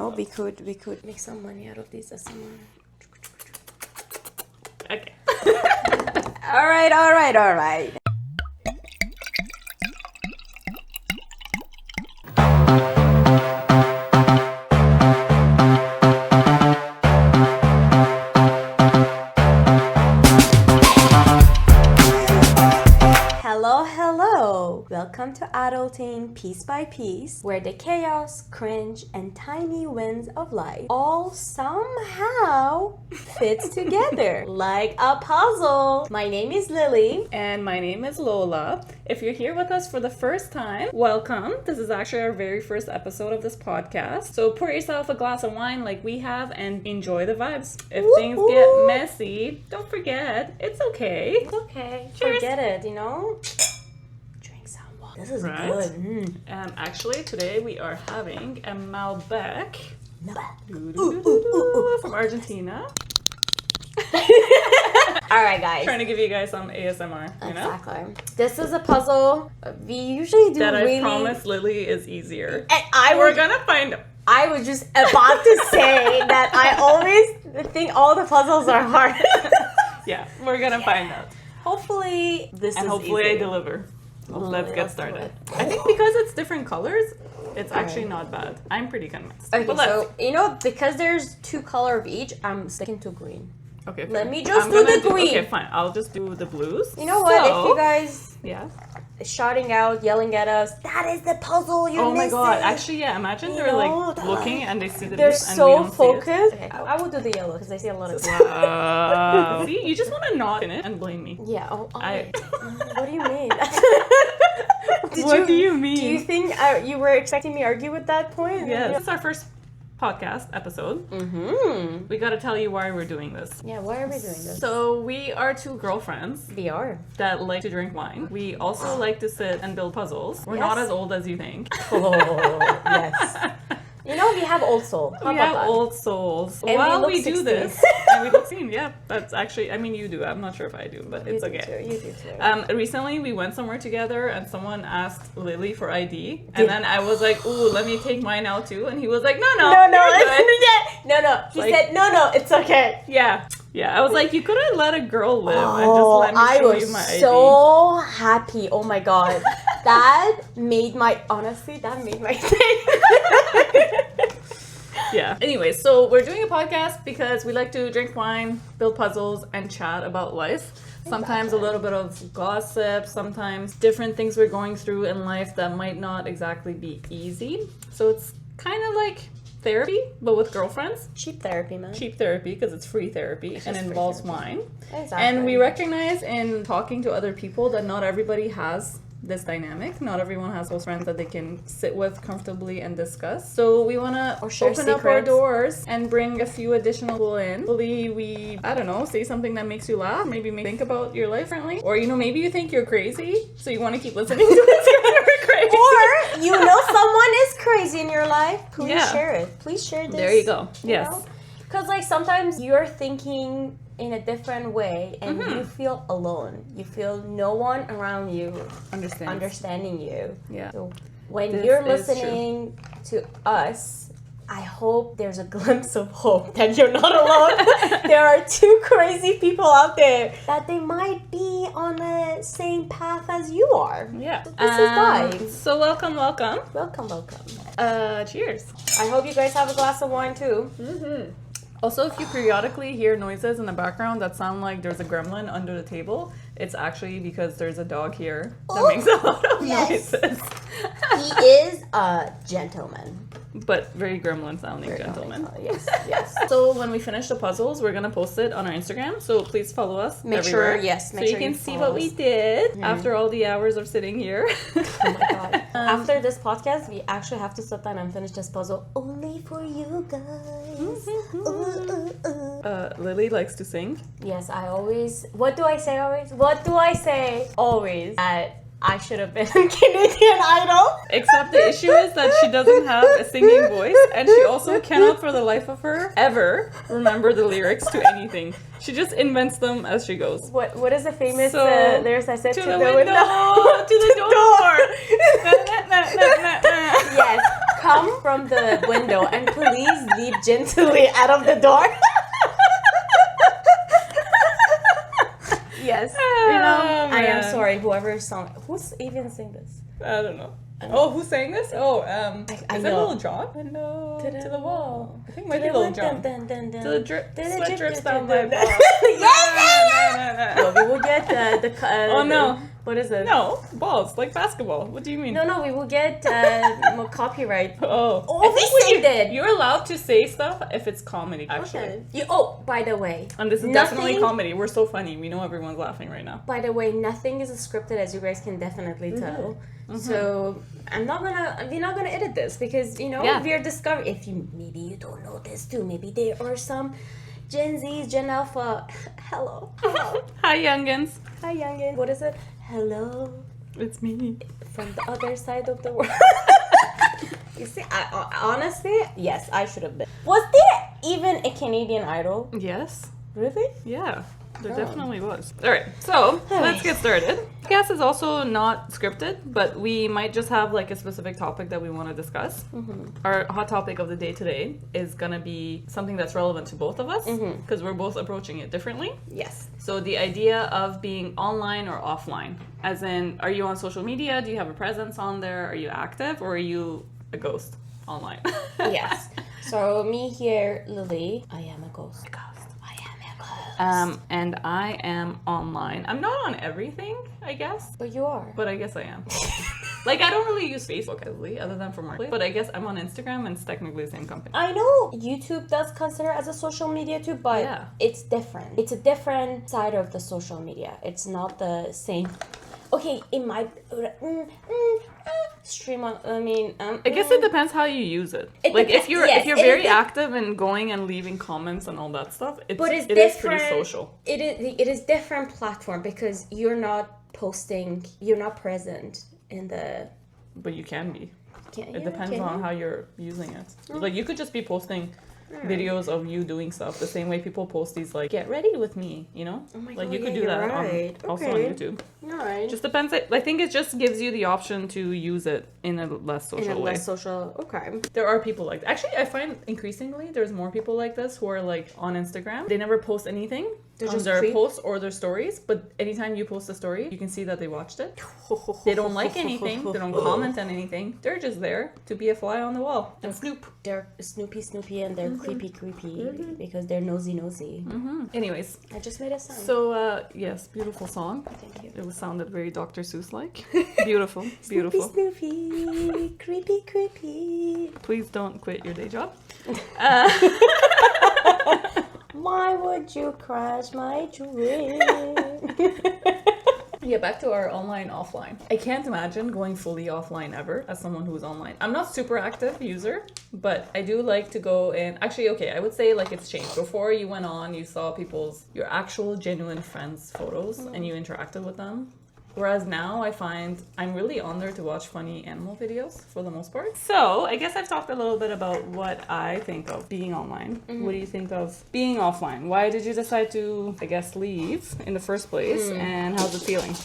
know, we could make some money out of these SMR. Okay. All right. Hello. Welcome to Adulting Piece by Piece, where the chaos, cringe, and tiny wins of life all somehow fits together like a puzzle. My name is Lily. And my name is Lola. If you're here with us for the first time, welcome. This is actually our very first episode of this podcast. So pour yourself a glass of wine like we have and enjoy the vibes. If things get messy, don't forget, it's okay. It's okay. Cheers. Forget it, you know? Drink some water. This is good. Actually, today we are having a Malbec Ooh. from Argentina. All right, guys. Trying to give you guys some ASMR, you know? Exactly. This is a puzzle. We usually do That really... I promise Lily is easier. And We're gonna find... I was just about to say that I always think all the puzzles are hard. Yeah, we're gonna find out. Hopefully this And is hopefully easy. I deliver. Let's get do started. it. I think because it's different colors, it's actually not bad. I'm pretty convinced. Okay, But so, you know, because there's two colors of each, I'm sticking to green. okay, let fair. me just I'm do gonna the green. Okay, fine. I'll just do the blues. You know what? If you guys Yeah. shouting out, yelling at us, that is the puzzle you're Oh my missing. god. Actually, yeah. Imagine they're know, like they're looking like- and they see the They're blues and we so don't focused. see it. Okay, I will do the yellow because I see a lot of See, you just want to nod in it and blame me. Yeah. I- What do you mean? What do you mean? Do you think you were expecting me to argue with that point? Yeah. This is our first podcast episode. Mm-hmm. We got to tell you why we're doing this. Yeah. Why are we doing this? So we are two girlfriends We are. that like to drink wine. We also like to sit and build puzzles. We're Yes. not as old as you think. Oh yes. You know, we have old soul. How We about have that? old souls. And we While look we do 16. this, and we look 16, yeah, that's actually, I mean, you do. I'm not sure if I do, but it's You do okay. too, you do too. Recently, we went somewhere together, and someone asked Lily for ID, and then I was like, "Ooh, let me take mine out too," and he was like, "No, No. you're good." No. He Like- said, no, it's okay. Yeah. I was like, you could have let a girl live and just let me I show was you my ID. so happy. Oh my god. That made my day. Yeah. Anyway, so we're doing a podcast because we like to drink wine, build puzzles, and chat about life. Sometimes a little bit of gossip, sometimes different things we're going through in life that might not exactly be easy. So it's kind of like therapy, but with girlfriends. Cheap therapy, man. Cheap therapy because it's free therapy and free involves therapy. wine. Exactly. And we recognize in talking to other people that not everybody has this dynamic. Not everyone has those friends that they can sit with comfortably and discuss. So we want to share open up our secrets. doors and bring a few additional people in. Hopefully we, I don't know, say something that makes you laugh. Maybe make you think about your life differently. Or, you know, maybe you think you're crazy, so you want to keep listening to us because you're crazy. Or you know someone is crazy in your life. Please Yeah. share it. Please share this. There you go. Yes. Because like sometimes you're thinking in a different way and you feel alone. You feel no one around you understanding you. Yeah. So when This you're is listening to us, I hope there's a glimpse of hope that you're not alone. There are two crazy people out there that they might be on the same path as you are. Yeah. This is life. So welcome. Welcome. Cheers. I hope you guys have a glass of wine too. Mm-hmm. Also, if you periodically hear noises in the background that sound like there's a gremlin under the table, it's actually because there's a dog here that makes a lot of noises. He is a gentleman. But very gremlin sounding gentleman. Yes. So when we finish the puzzles, we're gonna post it on our Instagram. So please follow us Make everywhere. sure, yes, make so sure you can you see follow what we us. did after all the hours of sitting here. Oh my god. After this podcast, we actually have to sit down and finish this puzzle only for you guys. Lily likes to sing. Yes, I always. What do I say always? Always. That I should have been Canadian Idol. Except the issue is that she doesn't have a singing voice, and she also cannot for the life of her ever remember the lyrics to anything. She just invents them as she goes. What is the famous So, lyrics I said to to the the window, to the door. Yes, come from the window and please leave gently out of the door. Yes. I am sorry. Who's even saying this? I don't know. Oh, who sang this? Oh, I is know. that Little John? Window to the wall. I think it might be Little John. Till the sweat drips down my balls. Well, we will get the Oh no. what is it? No, balls, like basketball. What do you mean? No, we will get more copyright. Oh. Oh, we saved it. You're allowed to say stuff if it's comedy, actually. Okay. By the way. And this is definitely comedy. We're so funny. We know everyone's laughing right now. By the way, nothing is scripted, as you guys can definitely tell. So we're not gonna edit this because we're discovering. If maybe you don't know this too, maybe there are some Gen Zs, Gen Alpha. Hello. Hi, youngins. Hi, youngin. What is it? Hello. It's me. From the other side of the world. You see, honestly, yes, I should have been. Was there even a Canadian Idol? Yes. Really? Yeah. There definitely was. All right, so let's get started. Podcast is also not scripted, but we might just have like a specific topic that we want to discuss. Our hot topic of the day today is going to be something that's relevant to both of us because we're both approaching it differently. Yes. So the idea of being online or offline, as in, are you on social media? Do you have a presence on there? Are you active, or are you a ghost online? Yes. So me here, Lily, I am a ghost. And I am online. I'm not on everything, I guess. But you are. But I guess I am. Like, I don't really use Facebook heavily, other than for marketing. But I guess I'm on Instagram, and it's technically the same company. I know YouTube does consider as a social media too, but it's different. It's a different side of the social media. It's not the same. Okay, it might stream on. I guess it depends how you use it. Like if you're very active and going and leaving comments and all that stuff, it is pretty social. It is different platform because you're not posting. You're not present in the. But you can be. It depends on how you're using it. Like you could just be posting videos of you doing stuff the same way people post these like get ready with me, Oh my God, you could do that also on YouTube. Right. Just depends. I think it just gives you the option to use it in a less social way. Okay. There are people like that. Actually, I find increasingly there's more people like this who are like on Instagram. They never post anything. They're just their posts or their stories, but anytime you post a story, you can see that they watched it. They don't like anything. They don't comment on anything. They're just there to be a fly on the wall and snoop. They're Snoopy, and they're creepy because they're nosy. Anyways, I just made a sound. So yes, beautiful song. Thank you. It was sounded very Dr. Seuss-like. Beautiful. Snoopy, creepy. Please don't quit your day job. Why would you crash my dream? Yeah, back to our online, offline. I can't imagine going fully offline ever as someone who's online. I'm not super active user, but I do like to go in. Actually, okay, I would say like it's changed. Before you went on, you saw your actual genuine friends' photos and you interacted with them. Whereas now I find I'm really on there to watch funny animal videos for the most part. So I guess I've talked a little bit about what I think of being online. What do you think of being offline? Why did you decide to, I guess, leave in the first place? And how's it feeling?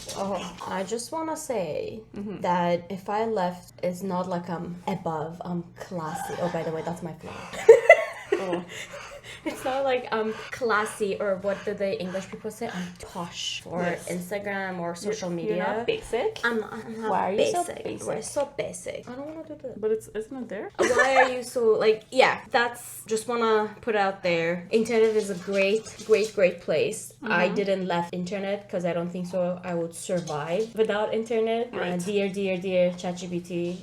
I just want to say that if I left, it's not like I'm above, I'm classy. Oh, by the way, that's my flower. It's not like I'm classy, or what do the English people say? I'm posh for Instagram or social media. You're not basic? I'm not Why are you basic. so basic? We're so basic. I don't want to do that. But isn't it there? Why are you so that's just wanna put out there. Internet is a great place. I didn't left internet because I don't think so I would survive without internet. Right. Dear ChatGPT,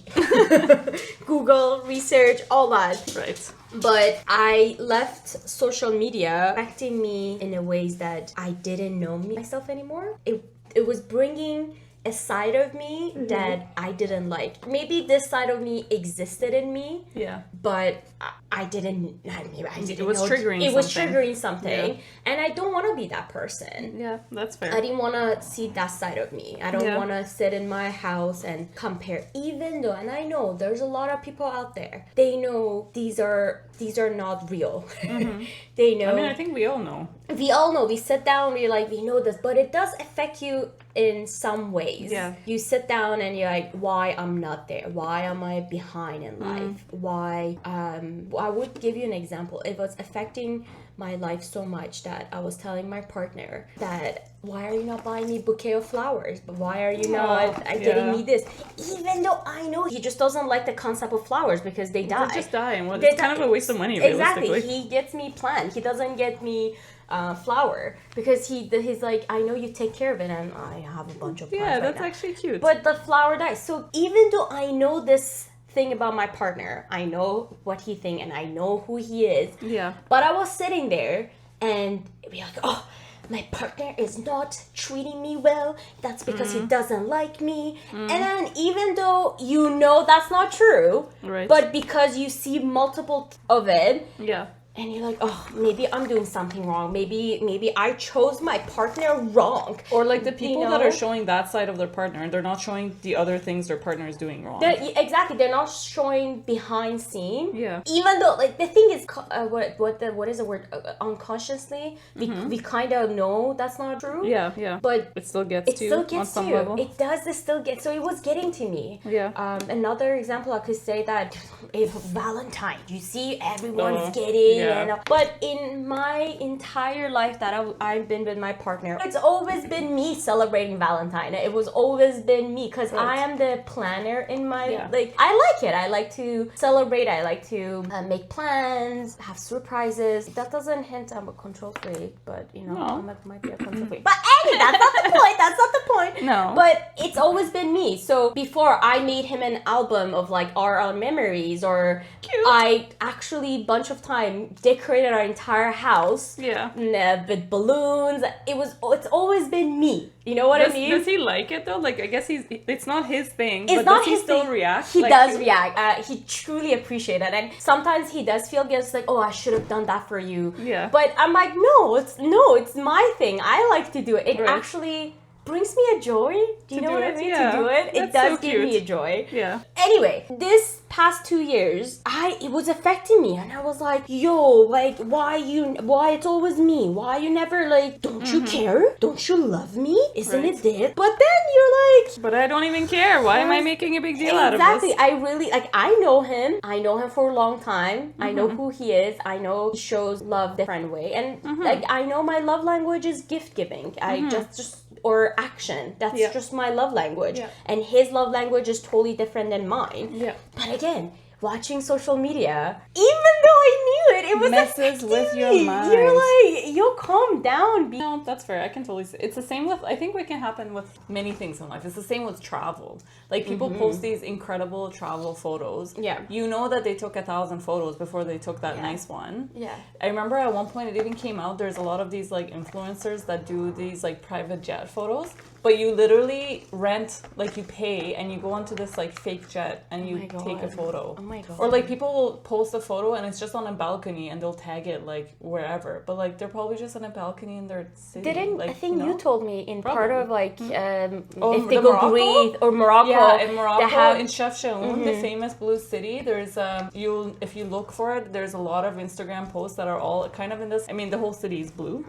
Google research, all that. Right. But I left social media affecting me in a ways that I didn't know myself anymore. It was bringing a side of me that I didn't like. Maybe this side of me existed in me. Yeah. But I didn't. I didn't. It was know triggering. It was triggering something, and I don't want to be that person. Yeah, that's fair. I didn't want to see that side of me. I don't want to sit in my house and compare. Even though, and I know there's a lot of people out there. They know these are not real. They know. I mean, I think we all know. We all know. We sit down. We know this, but it does affect you in some ways. Yeah. You sit down and you're like, why I'm not there? Why am I behind in life? Why I would give you an example. It was affecting my life so much that I was telling my partner that why are you not buying me a bouquet of flowers? But why are you not getting me this? Even though I know he just doesn't like the concept of flowers because they die. They just die, and it's kind of a waste of money, realistically. Exactly. He gets me plant. He doesn't get me flower because he's like, I know you take care of it, and I have a bunch of plants. Yeah, right that's now. actually cute. But the flower dies. So even though I know this thing about my partner, I know what he thinks and I know who he is. Yeah. But I was sitting there and be like, oh, my partner is not treating me well. That's because he doesn't like me. And then even though you know that's not true, Right. but because you see multiple of it, Yeah. and you're like, oh, maybe I'm doing something wrong. Maybe I chose my partner wrong. Or like the people You that know? are showing that side of their partner, and they're not showing the other things their partner is doing wrong. Exactly, they're not showing behind scene. Yeah. Even though, like, the thing is, what is the word? Unconsciously, we kind of know that's not true. Yeah, yeah. But it still gets to you on some level. It does. It still gets. So it was getting to me. Yeah. Another example I could say that if Valentine, you see everyone's getting. Yeah. But in my entire life that I've been with my partner, it's always been me celebrating Valentine. It was always been me because I am the planner in my like. I like it. I like to celebrate. I like to make plans, have surprises. That doesn't hint I'm a control freak, but you know, I might be a control freak. But anyway, that's not the point. That's not the point. No. But it's always been me. So before I made him an album of like our memories, or Cute. I actually bunch of time decorated our entire house. Yeah. With balloons. It's always been me. You know what I mean? Does he like it though? Like, I guess it's not his thing. It's but not does he his still thing. react? He like, does react. He truly appreciates it, and sometimes he does feel guilty, like, oh, I should have done that for you. Yeah. But I'm like, no, it's my thing. I like to do it. It Right. actually brings me a joy. Do you know what I mean? Yeah. To do it, it That's does so give me a cute. joy. Yeah. Anyway, this past 2 years, it was affecting me, and I was like, yo, like, why it's always me? Why you never like, don't you care? Don't you love me? Isn't Right. it this? But then you're like, But I don't even care. Why am I making a big deal out of exactly. this? I really like. I know him. I know him for a long time. I know who he is. I know he shows love different way, and like I know my love language is gift giving. I just or action. That's just my love language, and his love language is totally different than mine. Yeah. But again, watching social media, even though I knew it was Messes affecting with your me. mind. You're like, yo, calm down. No, that's fair. I can totally see. It's the same with, I think it can happen with many things in life. It's the same with travel. Like, people post these incredible travel photos. Yeah. You know that they took 1,000 photos before they took that nice one. Yeah. I remember at one point it even came out, there's a lot of these like influencers that do these like private jet photos. But you literally rent, like you pay, and you go onto this like fake jet and you take a photo. Oh my God. Or like people will post a photo and it's just on a balcony and they'll tag it like wherever. But like they're probably just on a balcony in their city. I think you told me in part of like if they the go Morocco? Greece or Morocco. Yeah, in Morocco, they have, in Chefchaouen, the famous blue city, there's if you look for it, there's a lot of Instagram posts that are all kind of in this. I mean, the whole city is blue.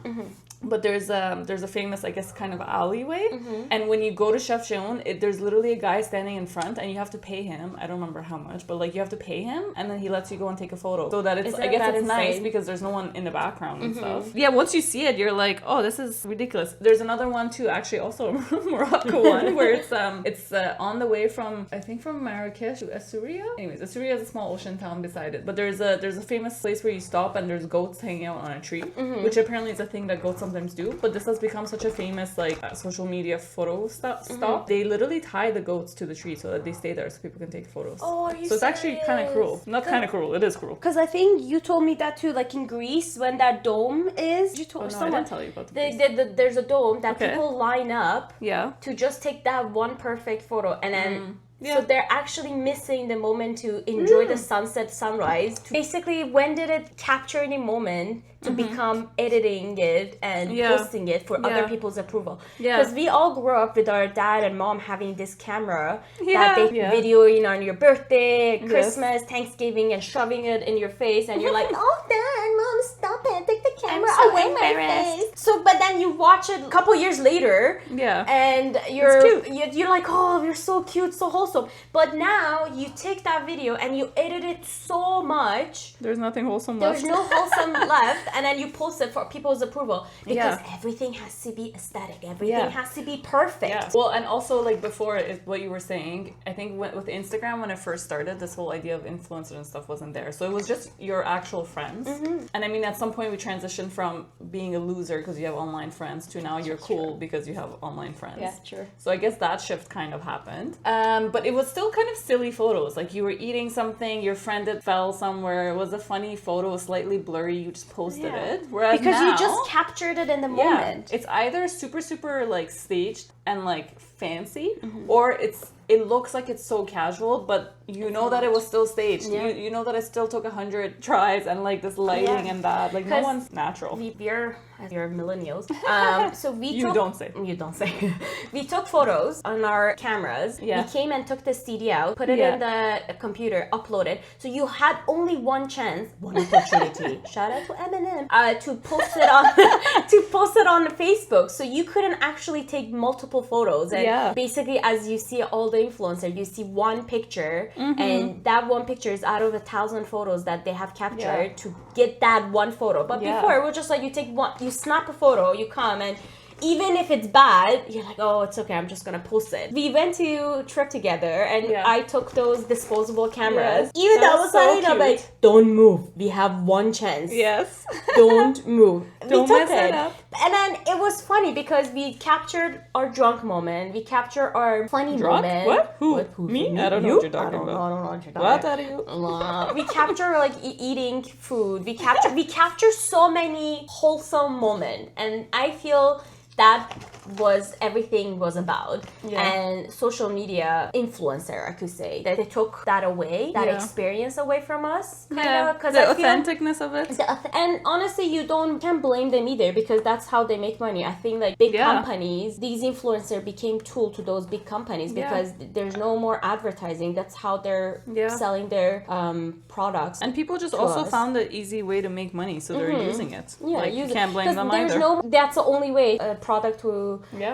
But there's a famous, I guess, kind of alleyway, and when you go to Chefchaouen, there's literally a guy standing in front, and you have to pay him. I don't remember how much, but like you have to pay him, and then he lets you go and take a photo. So that it's, I guess it's nice because there's no one in the background and stuff. Yeah, once you see it, you're like, oh, this is ridiculous. There's another one too, actually, also a Morocco one, where it's on the way from, I think, from Marrakesh to Essaouira. Anyways, Essaouira is a small ocean town beside it, but there's a famous place where you stop and there's goats hanging out on a tree, which apparently is a thing that goats sometimes do. But this has become such a famous like social media photo stop. They literally tie the goats to the tree so that they stay there so people can take photos. Oh, are you So it's actually kind of cruel. Not kind of cruel. It is cruel. Because I think you told me that too, like in Greece when that dome is. You told Oh, no, I someone didn't tell you about this. there's a dome that Okay. people line up Yeah. to just take that one perfect photo, and then. Yeah. So they're actually missing the moment to enjoy the sunset, sunrise. Basically, when did it capture the moment to become editing it and posting it for other people's approval? Yeah. Because we all grew up with our dad and mom having this camera that Yeah. they Yeah. video in on your birthday, Christmas, Thanksgiving, and shoving it in your face, and you're like, oh, Dad, Mom, stop stop it, take the camera so away my embarrassed. face. So, but then you watch it a couple years later, Yeah. and you're like, oh, you're so cute, so wholesome. But now you take that video and you edit it so much. There's nothing wholesome left. There's no wholesome left, and then you post it for people's approval because Yeah. everything has to be aesthetic. Everything has to be perfect. Yeah. Well, and also like before what you were saying, I think with Instagram when it first started, this whole idea of influencer and stuff wasn't there. So it was just your actual friends. And I mean, at some point we transitioned from being a loser because you have online friends to now you're cool because you have online friends. Yeah, true. So I guess that shift kind of happened. But it was still kind of silly photos. Like you were eating something, your friend had fell somewhere. It was a funny photo, slightly blurry. You just posted it. Whereas Because now, you just captured it in the moment. it's either super like staged and like fancy, or it looks like it's so casual, but you know that it was still staged. Yeah. You know that it still took 100 tries and like this lighting and that. Like no 'Cause one's natural. We're millennials. So You don't say. You don't say. We took photos on our cameras. Yeah. We came and took the CD out, put it in the computer, uploaded. So you had only one chance, one opportunity. Shout out to Eminem. To post it on on Facebook. So you couldn't actually take multiple photos. And basically, as you see all the influencer, you see one picture, and that one picture is out of 1,000 photos that they have captured to get that one photo. But before it was just like you take one, you snap a photo, you come, and even if it's bad, you're like, oh, it's okay, I'm just gonna post it. We went to a trip together, and I took those disposable cameras. Even that was so cute. I'm like, don't move. We have one chance. Yes. Don't move. Don't we took mess it up. And then it was funny because we captured our drunk moment. We captured our funny Drunk? moment. What? Who? Who? Me? I don't know what you're talking I about. don't know what you're talking What are you? We capture like eating food. We capture so many wholesome moments, and I feel that was everything was about. And social media influencer, I could say, that they took that away, that experience away from us, kind of, because the authenticness of it. And honestly, you can't blame them either, because that's how they make money. I think like big companies, these influencers became tool to those big companies because there's no more advertising. That's how they're selling their products. And people just also found an easy way to make money, so they're using it. Yeah, like, you can't blame them either. That's the only way a product to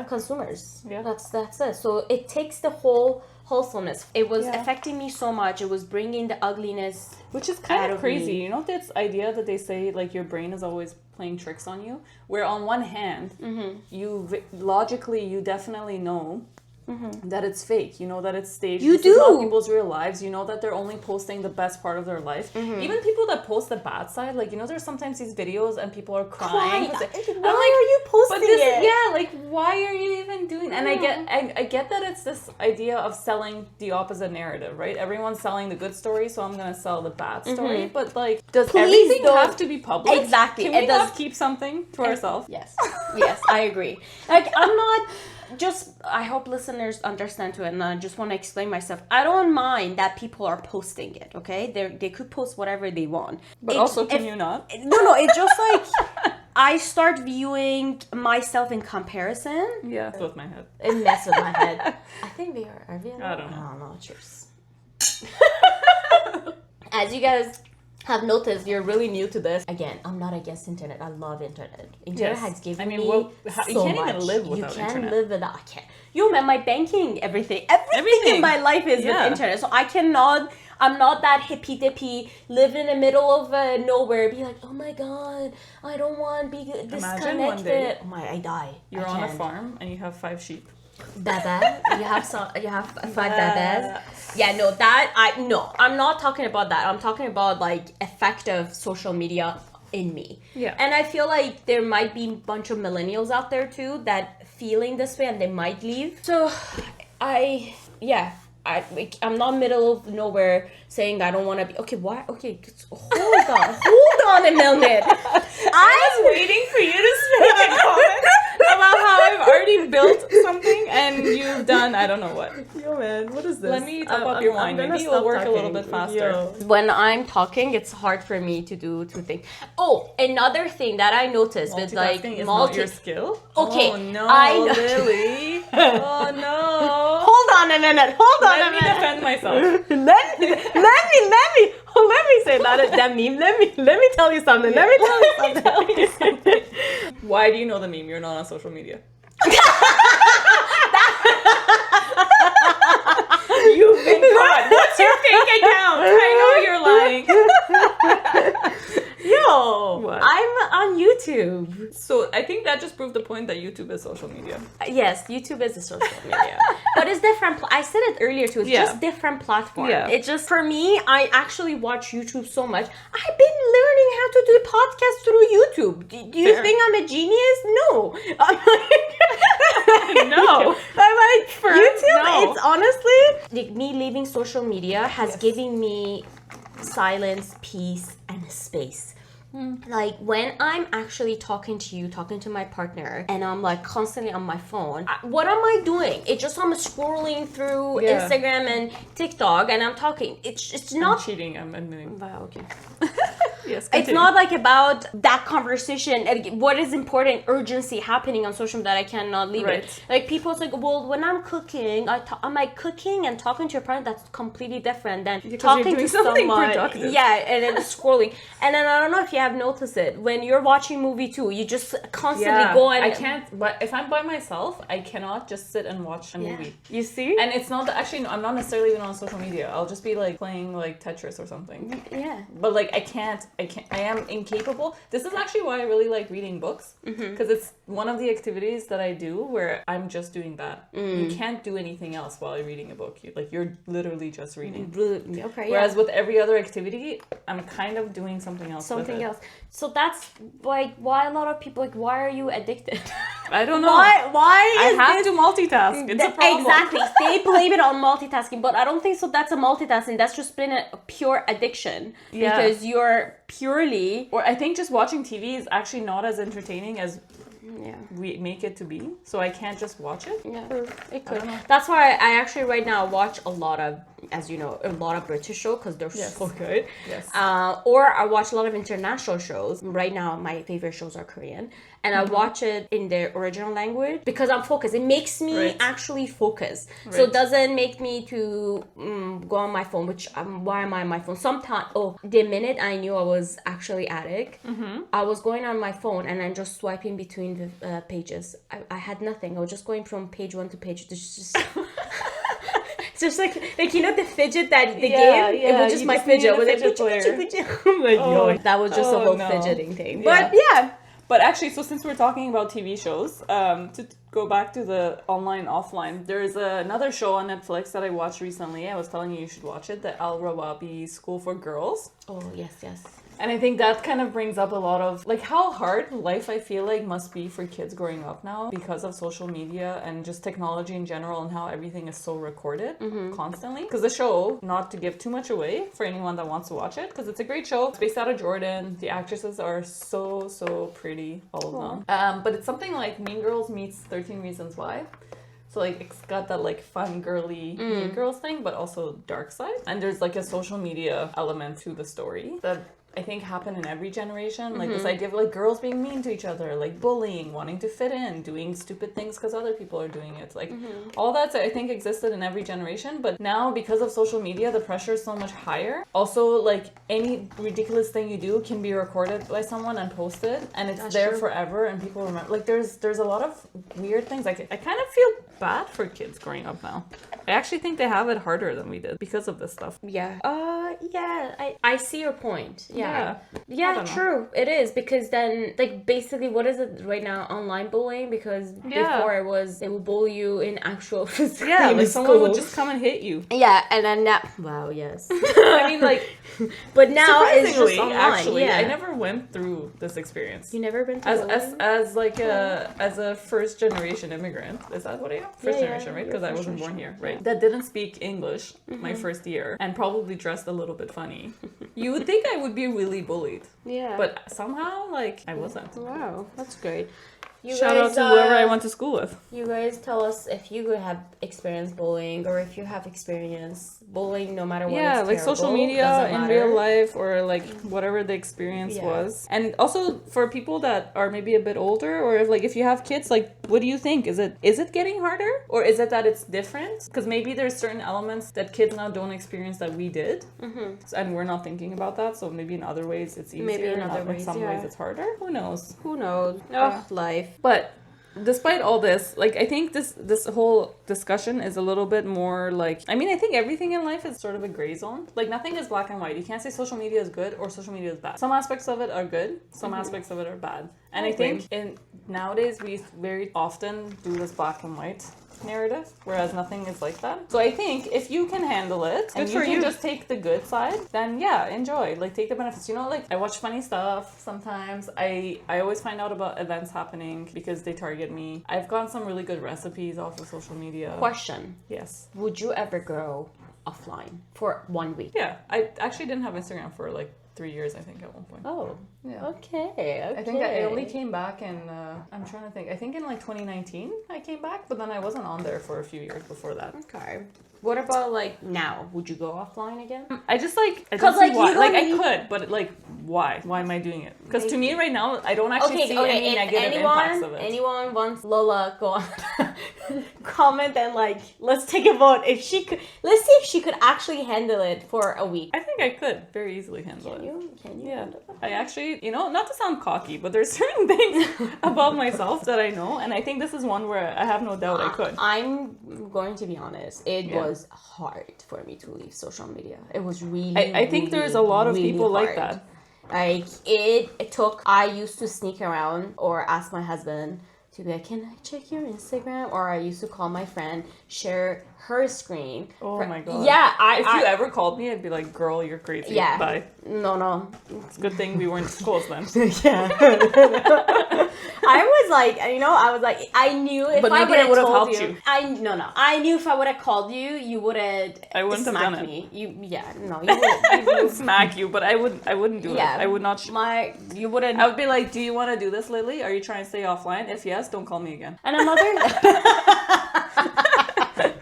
consumers. Yeah, that's it. So it takes the whole wholesomeness. It was affecting me so much. It was bringing the ugliness, which is kind of crazy. You know this idea that they say like your brain is always playing tricks on you, where on one hand, logically you definitely know that it's fake. You know that it's staged. This is not people's real lives. You know that they're only posting the best part of their life. Even people that post the bad side, like, you know, there's sometimes these videos and people are crying. Why are you posting it? Yeah, like, why are you even doing? And I get that it's this idea of selling the opposite narrative, right? Everyone's selling the good story, so I'm gonna sell the bad story. But like, does everything have to be public? Exactly. Can we not keep something to ourselves? Yes, I agree. Like, I'm not. I hope listeners understand too, and I just want to explain myself. I don't mind that people are posting it, okay? They could post whatever they want. But also, can you not? No, it's just like, I start viewing myself in comparison. Yeah, with my head. It messes with my head. I think we are. Are we? I don't know. I don't know. Cheers. As you guys have noticed, you're really new to this. Again, I'm not against internet. I love internet. Internet has given me you so can't much. even live without internet. You internet. can't live without. I can't. You man, my banking, everything in my life is with internet. So I cannot. I'm not that hippy dippy, live in the middle of nowhere, be like, oh my god, I don't want to be disconnected. Imagine one day, oh my, I die. You're on a farm and you have 5 sheep. Dada, you have 5 dadas. Yeah, no, I'm not talking about that. I'm talking about like effect of social media in me. Yeah. And I feel like there might be a bunch of millennials out there too that feeling this way and they might leave. So I'm not middle of nowhere saying I don't want to be. Okay, why? Okay, hold on a minute. I was waiting for you to make a comment about how I've already built something and you've done I don't know what. Yo man, what is this? Let me top up your wine. Maybe it'll work a little bit faster. When I'm talking, it's hard for me to do 2 things. Oh, another thing that I noticed with like is not your skill. Okay, Oh no, Lily. Oh no. Hold on a minute. Let me defend myself. Let me. Oh let me say that meme. Let me tell you something. Let me tell you something. Why do you know the meme? You're not on social media. You've been caught. What's your fake account? I know you're lying. Yo, What? I'm on YouTube. So I think that just proved the point that YouTube is social media. Yes, YouTube is a social media, but it's different. I said it earlier too. It's just different platform. Yeah. It just for me, I actually watch YouTube so much. I've been learning how to do podcasts through YouTube. Do you think I'm a genius? No. I'm like, No. I'm like YouTube. No. It's honestly like me leaving social media has given me silence, peace, and space. Like when I'm actually talking to you, talking to my partner, and I'm like constantly on my phone, what am I doing? It's just I'm scrolling through Instagram and TikTok and I'm talking. It's not I'm cheating, I'm admitting. Wow, okay. Yes, It's continue. not like about that conversation and what is important, urgency happening on social media that I cannot leave Right. it. Like people it's like, well, when I'm cooking, I'm like cooking and talking to your partner. That's completely different than talking you're doing to something someone. productive. Yeah, and then scrolling. And then I don't know if you have noticed it when you're watching movie too. You just constantly go and I can't. But if I'm by myself, I cannot just sit and watch a movie. You see? And it's not that actually. No, I'm not necessarily even on social media. I'll just be like playing like Tetris or something. Yeah. But like I can't. I am incapable. This is actually why I really like reading books because it's one of the activities that I do where I'm just doing that. You can't do anything else while you're reading a book. You're literally just reading. Okay. Whereas with every other activity, I'm kind of doing something else. Something else. So that's like why a lot of people like, why are you addicted? I don't know. Why I is have this? to multitask. It's a problem. Exactly. They blame it on multitasking, but I don't think so. That's a multitasking. That's just been a pure addiction because you're purely. Or I think just watching TV is actually not as entertaining as Yeah. we make it to be. So I can't just watch it. Yeah, it could. That's why I actually right now watch a lot of, as you know, a lot of British shows because they're so good. Yes. Or I watch a lot of international shows. Right now, my favorite shows are Korean. And I watch it in their original language because I'm focused. It makes me actually focus. So it doesn't make me to go on my phone, which why am I on my phone? Sometimes, the minute I knew I was actually addict, I was going on my phone and then just swiping between the pages. I had nothing. I was just going from page 1 to page 2. Just it's just like you know the fidget that the game. It was just my fidget. It was like fidget. I'm like, yo, that was just a whole fidgeting thing. But yeah. But actually, so since we're talking about TV shows, to go back to the online, offline, there's another show on Netflix that I watched recently. I was telling you should watch it, the Al Rawabi School for Girls. Oh, yes. And I think that kind of brings up a lot of like how hard life I feel like must be for kids growing up now because of social media and just technology in general and how everything is so recorded constantly. Because the show, not to give too much away for anyone that wants to watch it, because it's a great show. It's based out of Jordan. The actresses are so pretty, all of them. But it's something like Mean Girls meets 13 Reasons Why. So like it's got that like fun girly Mean Girls thing, but also dark side. And there's like a social media element to the story that I think happen in every generation. Like this idea of like girls being mean to each other, like bullying, wanting to fit in, doing stupid things because other people are doing it. Like all that I think existed in every generation. But now because of social media, the pressure is so much higher. Also, like any ridiculous thing you do can be recorded by someone and posted, and it's there forever, and people remember. Like there's a lot of weird things. Like I kind of feel bad for kids growing up now. I actually think they have it harder than we did because of this stuff. Yeah. I see your point. Yeah, Yeah, true. It is because then, like, basically, what is it right now? Online bullying? Because before it was, they would bully you in actual physically in like school. someone would just come and hit you. Yeah, and then now, wow, yes. I mean, like, but now it's just surprisingly, online. actually, I never went through this experience. You never been to as like as a first generation immigrant. Is that what I am? First generation, right? Because I wasn't born here, right? That didn't speak English my first year and probably dressed a little bit funny. You would think I would be really bullied. Yeah. But somehow, like, I wasn't. Wow, that's great. Shout out to whoever I went to school with. You guys tell us if you have experienced bullying or if you have experienced bullying, no matter what. Yeah, like terrible, social media in matter. real life, or like whatever the experience was. And also for people that are maybe a bit older, or if you have kids, like, what do you think? Is it getting harder, or is it that it's different? Because maybe there's certain elements that kids now don't experience that we did, and we're not thinking about that. So maybe in other ways it's easier. Maybe in other ways, some ways it's harder. Who knows? Who knows? Oh, life. But despite all this, like, I think this whole discussion is a little bit more like, I mean, I think everything in life is sort of a gray zone. Like, nothing is black and white. You can't say social media is good or social media is bad. Some aspects of it are good, some aspects of it are bad. And I think nowadays we very often do this black and white narrative, whereas nothing is like that. So I think if you can handle it and you can just take the good side, then yeah, enjoy. Like, take the benefits. You know, like, I watch funny stuff sometimes. I always find out about events happening because they target me. I've gotten some really good recipes off of social media. Question. Yes. Would you ever go offline for 1 week? Yeah. I actually didn't have Instagram for like 3 years, I think, at one point. Oh, yeah. Okay. I think I only came back in, I'm trying to think, I think in like 2019 I came back, but then I wasn't on there for a few years before that. Okay. What about like now? Would you go offline again? I just like, I Cause don't see like why. you Like, don't I could, but like, why? Why am I doing it? Because to me right now, I don't actually see any if negative impacts of it. anyone wants Lola, go on, comment and like, let's take a vote. If she could, let's see if she could actually handle it for a week. I think I could very easily handle it. Can you Yeah. handle it? I actually, you know, not to sound cocky, but there's certain things about myself that I know, and I think this is one where I have no doubt I could. I'm going to be honest. It was hard for me to leave social media. It was really. I think there's a lot of really people like hard. that. Like it took. I used to sneak around or ask my husband to be like, "Can I check your Instagram?" Or I used to call my friend, share her screen. Oh my god. Yeah, if you ever called me, I'd be like, "Girl, you're crazy." Yeah. Bye. No. It's a good thing we weren't close then. Yeah. I was like, I knew if But I maybe would I have would've told helped you. you. I knew if I would have called you, you would have. I wouldn't have smacked done it. me. You would. Smack you, but I wouldn't do it. I would not. You wouldn't. I would be like, "Do you want to do this, Lily? Are you trying to stay offline? If yes, don't call me again." And another.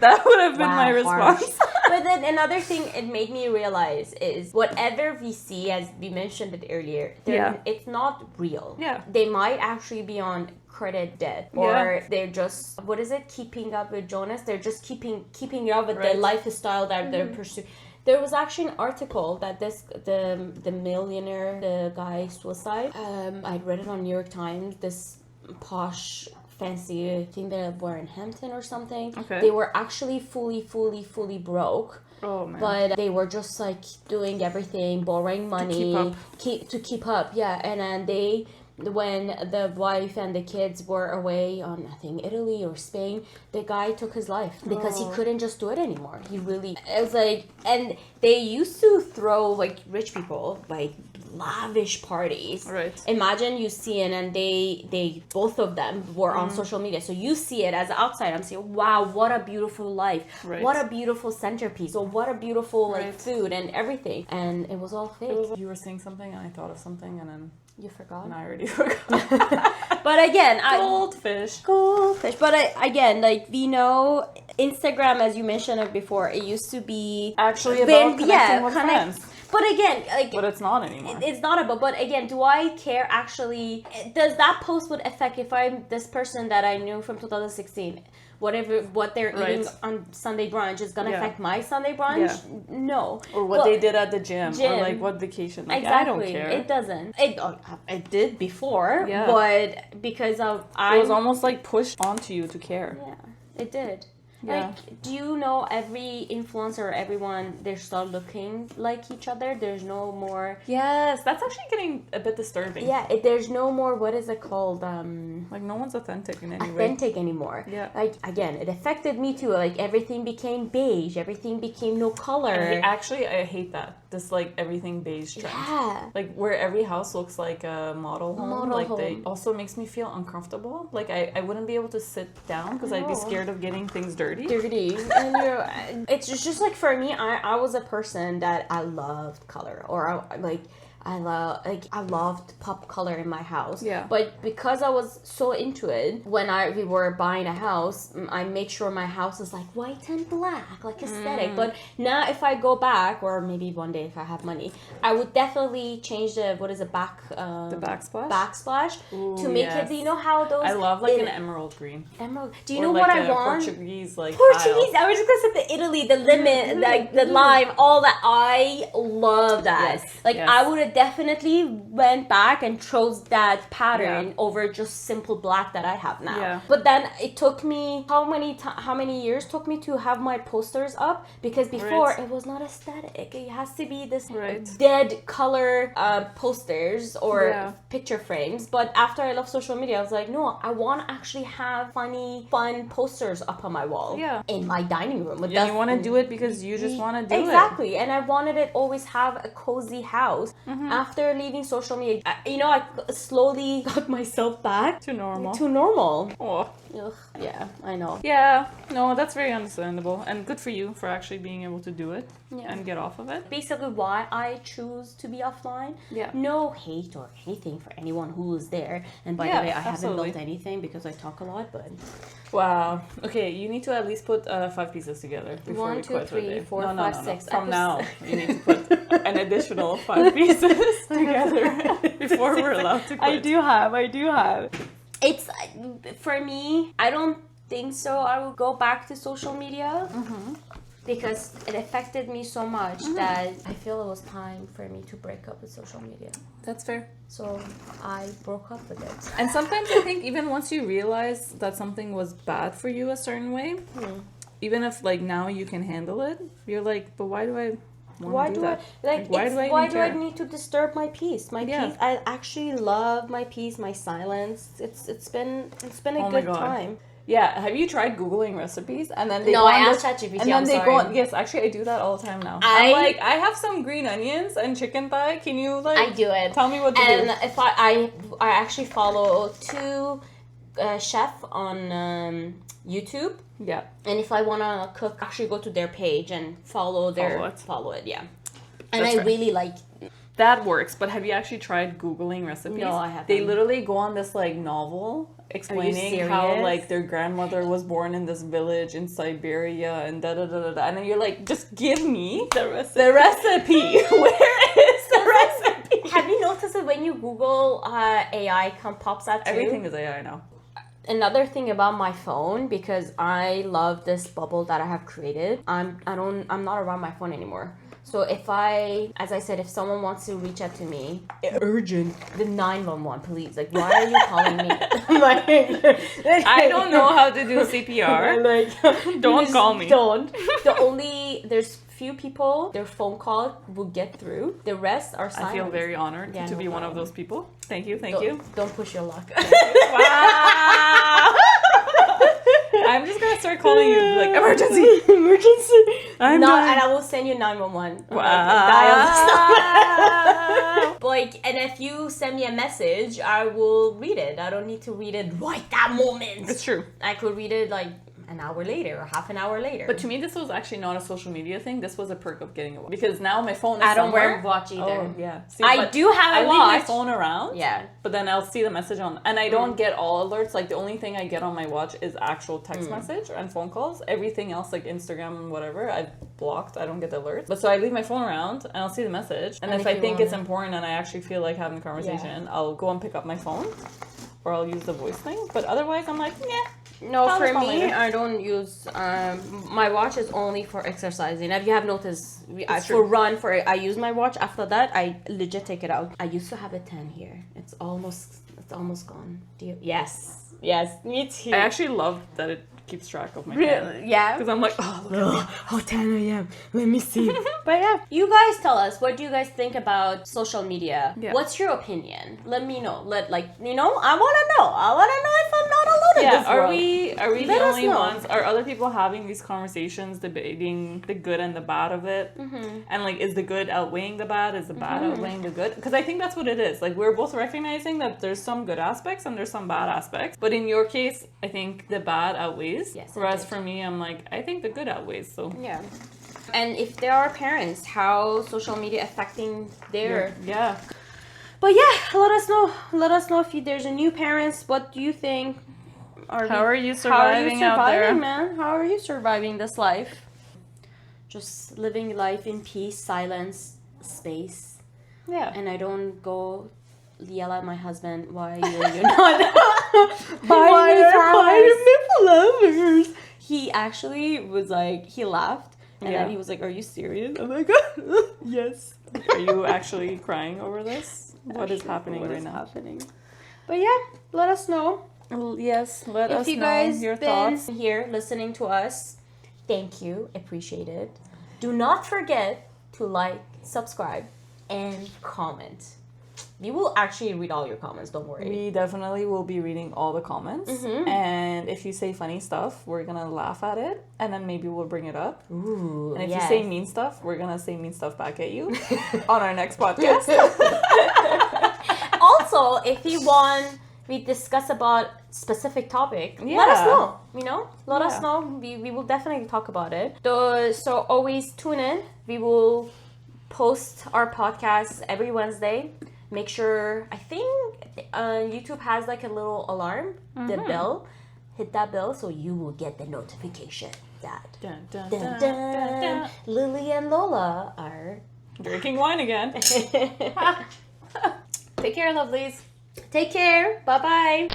That would have been my harsh. response. But then another thing it made me realize is whatever we see, as we mentioned it earlier, it's not real. Yeah. They might actually be on credit debt, or they're just, what is it, keeping up with Jonas? They're just keeping it up with the lifestyle that they're pursuing. There was actually an article that the millionaire, the guy suicide. I read it on New York Times. This posh, fancy, I think they were in Hampton or something. Okay. They were actually fully broke. Oh man. But they were just like doing everything, borrowing money to keep up. Yeah, and then when the wife and the kids were away on, I think, Italy or Spain, the guy took his life because he couldn't just do it anymore. It was like, and they used to throw, like, rich people, like, lavish parties. Right. Imagine you see it, and they both of them were on social media. So you see it as an outsider. I'm saying, wow, what a beautiful life. Right. What a beautiful centerpiece. Or what a beautiful food and everything. And it was all fake. You were saying something, and I thought of something, and then You forgot? and I already forgot. But again, Goldfish. But again, like, we know Instagram, as you mentioned it before, it used to be Actually about connecting with friends. But again, like, But it's not anymore. It's not about. But again, do I care actually? Does that post would affect if I'm this person that I knew from 2016? What they're eating on Sunday brunch is gonna affect my Sunday brunch? Yeah. No. Or what they did at the gym. Or like what vacation. Like, exactly. I don't care. It doesn't. It did before. Yeah. But because of it was almost like pushed onto you to care. Yeah, it did. Yeah. Like, do you know every influencer, everyone, they start looking like each other? There's no more... Yes, that's actually getting a bit disturbing. Yeah, there's no more, what is it called? Like, no one's authentic in any way. Authentic anymore. Yeah. Like, again, it affected me too. Like, everything became beige. Everything became no color. I hate that. This, like, everything beige trend. Yeah. Like, where every house looks like a model home. They also makes me feel uncomfortable. Like, I wouldn't be able to sit down because I'd be scared of getting things dirty. And it's just like, for me, I was a person that I loved color, or I loved pop color in my house. Yeah. But because I was so into it, when we were buying a house, I make sure my house is like white and black, like aesthetic. But now if I go back, or maybe one day if I have money, I would definitely change the The backsplash? backsplash Ooh, to make yes. it. You know how those? I love like an emerald green. Emerald. Do you Or know like what a I want? Portuguese like Portuguese. tile. I was just gonna say the Italy, the lemon, like the lime, all that. I love that. Yes, Like yes. I would have definitely went back and chose that pattern over just simple black that I have now. Yeah. But then it took me how many years took me to have my posters up, because before Right. it was not aesthetic. It has to be this Right. dead color posters or Yeah. picture frames. But after I left social media, I was like, no, I want to actually have fun posters up on my wall. Yeah. In my dining room. And you want to do it because you just want to do it. Exactly. And I wanted it always have a cozy house. After leaving social media, I slowly got myself back To normal. to normal. Oh. Ugh, yeah, I know. Yeah, no, that's very understandable. And good for you for actually being able to do it Yeah. and get off of it. Basically why I choose to be offline. Yeah. No hate or anything for anyone who is there. And by Yeah, the way, I haven't absolutely. built anything because I talk a lot, but Wow. Okay, you need to at least put 5 pieces together before 1, we 2, quit for the 3, day. 4, no, 5, no, no, 6 no. From episodes. now, you need to put an additional 5 pieces together before we're allowed to quit. I do have. It's, for me, I don't think so. I will go back to social media. Because it affected me so much that I feel it was time for me to break up with social media. That's fair. So I broke up with it. And sometimes I think even once you realize that something was bad for you a certain way, even if like now you can handle it, you're like, but why do I want to do that? Why do I need to disturb my peace? My Yeah. peace. I actually love my peace, my silence. It's been a Oh my good God. time. Yeah, have you tried Googling recipes? And then they No, go I on asked this- ChatGPT, And then I'm they go sorry. on, yes, actually I do that all the time now. I- I'm like, I have some green onions and chicken thigh. Can you like I do it. tell me what to And do? if I actually follow 2 chefs on YouTube. Yeah. And if I want to cook, actually go to their page and follow it, yeah. And That's I right. really like, That works, but have you actually tried Googling recipes? No, I haven't. They literally go on this like novel explaining how serious? like their grandmother was born in this village in Siberia and da da da da da. And then you're like, just give me the recipe. The recipe. Where is the recipe? have you noticed that when you Google AI pops out too? Everything is AI now. Another thing about my phone, because I love this bubble that I have created, I'm not around my phone anymore. So as I said, if someone wants to reach out to me, urgent, the 911, please. Like, why are you calling me? I don't know how to do CPR. Don't just call me. Don't. There's few people, their phone call will get through. The rest are silent. I feel very honored Yeah, to no be one of problem. those people. Thank you, thank Don't- you. Don't push your luck. Wow. I'm just gonna start calling you like emergency. Emergency. I'm No, done. and I will send you 911. Wow. Like, and if you send me a message, I will read it. I don't need to read it right that moment. It's true. I could read it like an hour later or half an hour later. But to me, this was actually not a social media thing. This was a perk of getting a watch. Because now my phone is I don't somewhere. wear a watch either. Oh, yeah. See, I but do have a I leave my watch. phone around. Yeah. But then I'll see the message on. And I don't get all alerts. Like, the only thing I get on my watch is actual text message and phone calls. Everything else, like Instagram and whatever, I've blocked. I don't get the alerts. But so I leave my phone around and I'll see the message. And if I you think it's wanna- important and I actually feel like having a conversation, I'll go and pick up my phone. Or I'll use the voice thing. But otherwise, I'm like, yeah. No, I'll for respond me, later. I don't use. My watch is only for exercising. If you have noticed, It's for true. I use my watch. After that, I legit take it out. I used to have a 10 here. It's almost gone. Do you? Yes, me too. I actually love that it keeps track of my time. Really? Yeah. Because I'm like, oh, look at me. Oh, 10 a.m. Let me see. But yeah, you guys tell us, what do you guys think about social media? Yeah. What's your opinion? Let me know. I want to know. I want to know if I'm not alone in Yeah, this are world. we Let the us only know. ones? Are other people having these conversations, debating the good and the bad of it? Mm-hmm. And like, is the good outweighing the bad? Is the bad outweighing the good? Because I think that's what it is. Like, we're both recognizing that there's some good aspects and there's some bad aspects. But in your case, I think the bad outweighs. Yes, it Whereas did. for me, I'm like, I think the good outweighs. So Yeah. And if there are parents, how social media affecting their... Yeah. But yeah, let us know. Let us know if there's a new parents. What do you think? How are you surviving out there? Man? How are you surviving this life? Just living life in peace, silence, space. Yeah. And I don't go yell at my husband, why you're not buying me flowers. He actually was like, he laughed. And then he was like, are you serious? I'm like, yes. Are you actually crying over this? What is happening right now? Happening? But yeah, let us know. Yes, let us If you know guys your been thoughts. here listening to us, thank you. Appreciate it. Do not forget to like, subscribe, and comment. We will actually read all your comments, don't worry. We definitely will be reading all the comments. And if you say funny stuff, we're going to laugh at it. And then maybe we'll bring it up. Ooh, And if yes. you say mean stuff, we're going to say mean stuff back at you on our next podcast. Also, if you want we discuss about specific topic, let us know. Let us know. We will definitely talk about it. So always tune in. We will post our podcast every Wednesday. Make sure, I think YouTube has like a little alarm, the bell. Hit that bell so you will get the notification that Dun, dun, dun, dun, dun, dun, dun. Lily and Lola are Drinking wine again. Take care, lovelies. Take care. Bye-bye.